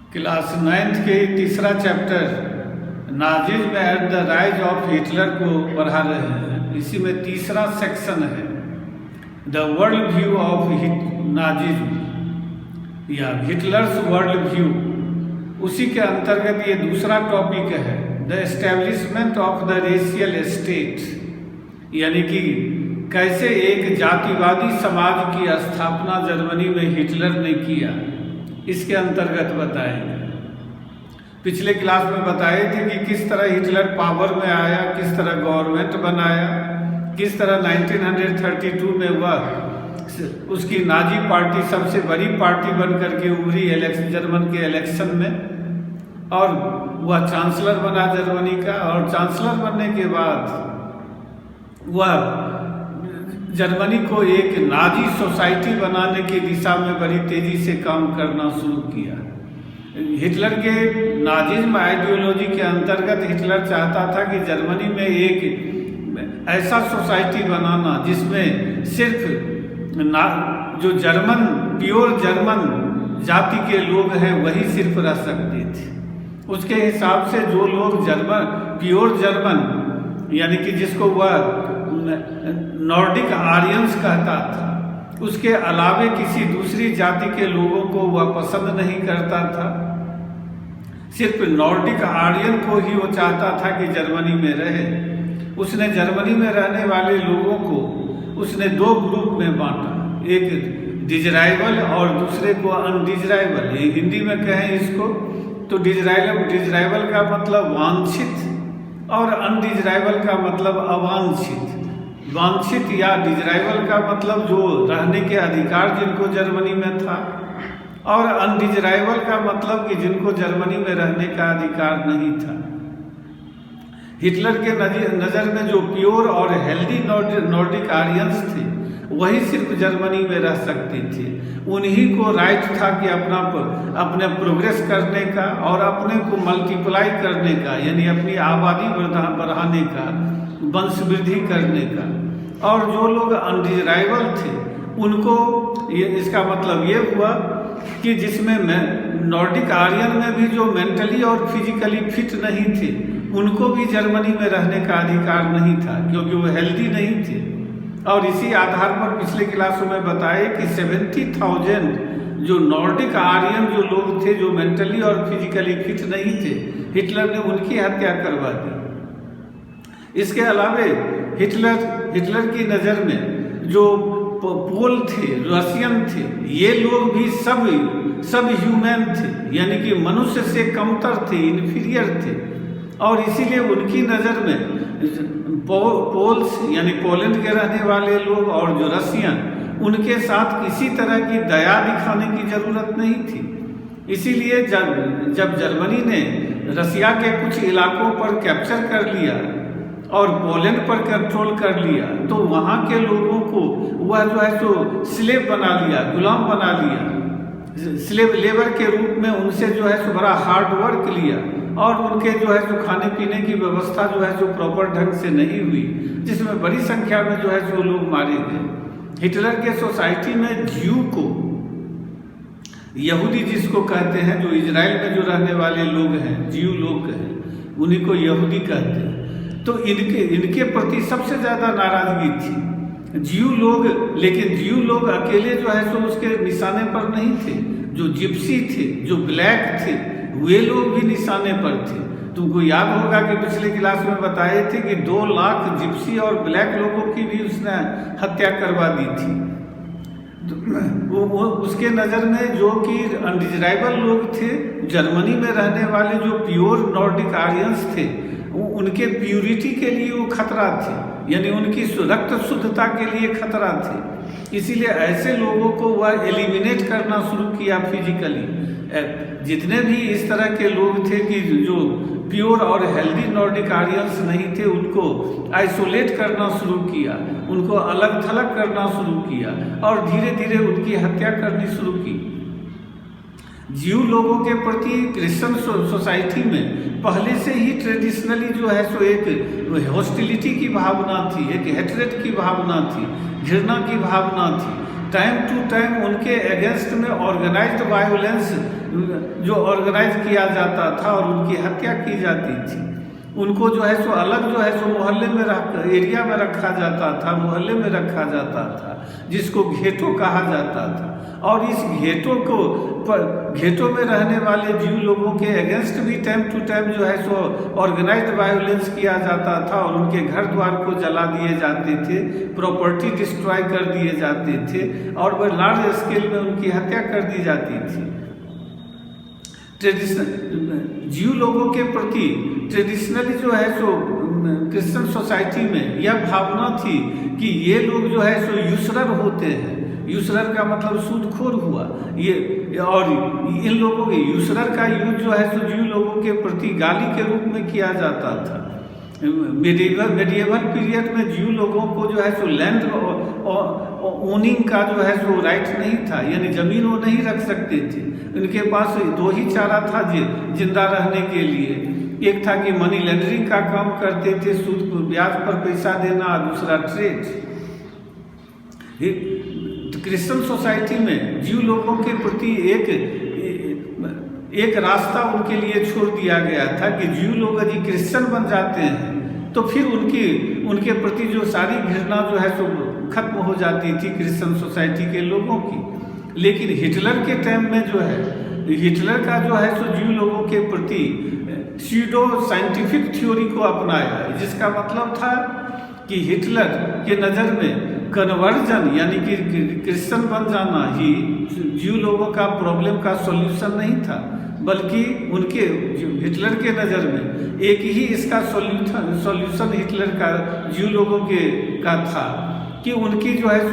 Class 9th के तीसरा chapter Nazism at the rise of Hitler को पढ़ा रहे हैं। इसी में तीसरा सेक्शन है the world view of Nazism या हिटलर्स वर्ल्ड व्यू। उसी के अंतर्गत ये दूसरा टॉपिक है the establishment of the racial state, यानी कि कैसे एक जातिवादी समाज की स्थापना जर्मनी में हिटलर ने किया, इसके अंतर्गत बताएंगे। पिछले क्लास में बताए थे कि किस तरह हिटलर पावर में आया, किस तरह गवर्नमेंट बनाया, किस तरह 1932 में वह उसकी नाजी पार्टी सबसे बड़ी पार्टी बन करके उभरी जर्मन के इलेक्शन में, और वह चांसलर बना जर्मनी का। और चांसलर बनने के बाद वह जर्मनी को एक नाजी सोसाइटी बनाने की दिशा में बड़ी तेजी से काम करना शुरू किया। हिटलर के नाजिज्म आइडियोलॉजी के अंतर्गत हिटलर चाहता था कि जर्मनी में एक ऐसा सोसाइटी बनाना जिसमें सिर्फ जो जर्मन प्योर जर्मन जाति के लोग हैं वही सिर्फ रह सकते थे। उसके हिसाब से जो लोग प्योर जर्मन यानी कि जिसको वह नॉर्डिक आर्यंस कहता था, उसके अलावे किसी दूसरी जाति के लोगों को वह पसंद नहीं करता था। सिर्फ नॉर्डिक आर्यन को ही वो चाहता था कि जर्मनी में रहे। उसने जर्मनी में रहने वाले लोगों को उसने दो ग्रुप में बांटा, एक डिजराइबल और दूसरे को अनडिजराइबल। ये हिंदी में कहें इसको तो डिजराइबल का मतलब वांछित और अनडिजराइबल का मतलब अवांछित। वांछित या डिजराइबल का मतलब जो रहने के अधिकार जिनको जर्मनी में था, और अनडिजराइबल का मतलब कि जिनको जर्मनी में रहने का अधिकार नहीं था। हिटलर के नज़र में जो प्योर और हेल्दी नॉर्डिक आर्यंस थे वही सिर्फ जर्मनी में रह सकते थे। उन्हीं को राइट था कि अपने प्रोग्रेस करने का और अपने को मल्टीप्लाई करने का, यानी अपनी आबादी बढ़ाने का, वंश वृद्धि करने का। और जो लोग अनडिजराइबल थे उनको इसका मतलब ये हुआ कि जिसमें नॉर्डिक आर्यन में भी जो मेंटली और फिजिकली फिट नहीं थे उनको भी जर्मनी में रहने का अधिकार नहीं था, क्योंकि वो हेल्दी नहीं थे। और इसी आधार पर पिछले क्लासों में बताए कि 70,000 जो नॉर्डिक आर्यन जो लोग थे जो मेंटली और फिजिकली फिट नहीं थे, हिटलर ने उनकी हत्या करवा दी। इसके अलावे हिटलर की नज़र में जो पोल थे, रशियन थे, ये लोग भी सब ह्यूमन थे, यानी कि मनुष्य से कमतर थे, इन्फीरियर थे। और इसीलिए उनकी नज़र में पोल्स यानी पोलैंड के रहने वाले लोग और जो रशियन, उनके साथ किसी तरह की दया दिखाने की जरूरत नहीं थी। इसीलिए जब जर्मनी ने रसिया के कुछ इलाकों पर कैप्चर कर लिया और पोलैंड पर कंट्रोल कर लिया, तो वहाँ के लोगों को वह जो है सो स्लेव बना लिया, गुलाम बना लिया। स्लेव लेबर के रूप में उनसे जो है सो बड़ा हार्ड वर्क लिया, और उनके जो है सो खाने पीने की व्यवस्था जो है सो प्रॉपर ढंग से नहीं हुई, जिसमें बड़ी संख्या में जो है सो लोग मारे गए। हिटलर के सोसाइटी में ज्यू को, यहूदी जिसको कहते हैं, जो इजराइल में जो रहने वाले लोग हैं, ज्यू लोग हैं, उन्हीं को यहूदी कहते हैं। तो इनके प्रति सबसे ज़्यादा नाराजगी थी ज्यू लोग। लेकिन ज्यू लोग अकेले जो है सो उसके निशाने पर नहीं थे। जो जिप्सी थे, जो ब्लैक थे, वे लोग भी निशाने पर थे। तुमको याद होगा कि पिछले क्लास में बताए थे कि 2 लाख जिप्सी और ब्लैक लोगों की भी उसने हत्या करवा दी थी। तो वो उसके नज़र में जो कि अनडिजराइबल लोग थे, जर्मनी में रहने वाले जो प्योर नॉर्डिक आर्यंस थे, उनके प्यूरिटी के लिए वो खतरा थे, यानी उनकी रक्त शुद्धता के लिए खतरा थे। इसीलिए ऐसे लोगों को वह एलिमिनेट करना शुरू किया फिजिकली। जितने भी इस तरह के लोग थे कि जो प्योर और हेल्दी नॉर्डिक आर्यंस नहीं थे, उनको आइसोलेट करना शुरू किया, उनको अलग थलग करना शुरू किया, और धीरे धीरे उनकी हत्या करनी शुरू की। ज्यू लोगों के प्रति क्रिश्चियन सोसाइटी में पहले से ही ट्रेडिशनली जो है सो एक हॉस्टिलिटी की भावना थी, एक हेट्रेट की भावना थी, घृणा की भावना थी। टाइम टू टाइम उनके अगेंस्ट में ऑर्गेनाइज्ड वायलेंस जो ऑर्गेनाइज किया जाता था और उनकी हत्या की जाती थी। उनको जो है सो अलग जो है सो मोहल्ले में एरिया में रखा जाता था, मोहल्ले में रखा जाता था, जिसको घेटो कहा जाता था। और इस घेटो में रहने वाले जीव लोगों के अगेंस्ट भी टाइम टू टाइम जो है सो ऑर्गेनाइज्ड वायलेंस किया जाता था और उनके घर द्वार को जला दिए जाते थे, प्रॉपर्टी डिस्ट्रॉय कर दिए जाते थे और वह लार्ज स्केल में उनकी हत्या कर दी जाती थी। जीव लोगों के प्रति ट्रेडिशनली जो है सो क्रिश्चियन सोसाइटी में यह भावना थी कि ये लोग जो है सो यूसरर होते हैं। यूसरर का मतलब सूदखोर हुआ ये, और इन लोगों के यूसरर का यूज जो है सो जीव लोगों के प्रति गाली के रूप में किया जाता था। मेडिएवल पीरियड में जीव लोगों को जो है सो लैंड ओनिंग का जो है सो राइट नहीं था, यानी जमीन वो नहीं रख सकते थे। उनके पास दो ही चारा था जिंदा रहने के लिए, एक था कि मनी लॉन्ड्रिंग का काम करते थे, सूद ब्याज पर पैसा देना, दूसरा ट्रेड। क्रिश्चियन सोसाइटी में जीव लोगों के प्रति एक रास्ता उनके लिए छोड़ दिया गया था कि जीव लोग यदि क्रिश्चियन बन जाते हैं तो फिर उनके प्रति जो सारी घृणा जो है सो खत्म हो जाती थी क्रिश्चियन सोसाइटी के लोगों की। लेकिन हिटलर के टाइम में जो है, हिटलर का जो है सो जीव लोगों के प्रति सीडो साइंटिफिक थ्योरी को अपनाया, जिसका मतलब था कि हिटलर के नज़र में कन्वर्जन यानी कि क्रिश्चियन बन जाना ही जीव लोगों का प्रॉब्लम का सॉल्यूशन नहीं था, बल्कि उनके हिटलर के नज़र में एक ही इसका सॉल्यूशन हिटलर का जीव लोगों के का था कि उनकी जो है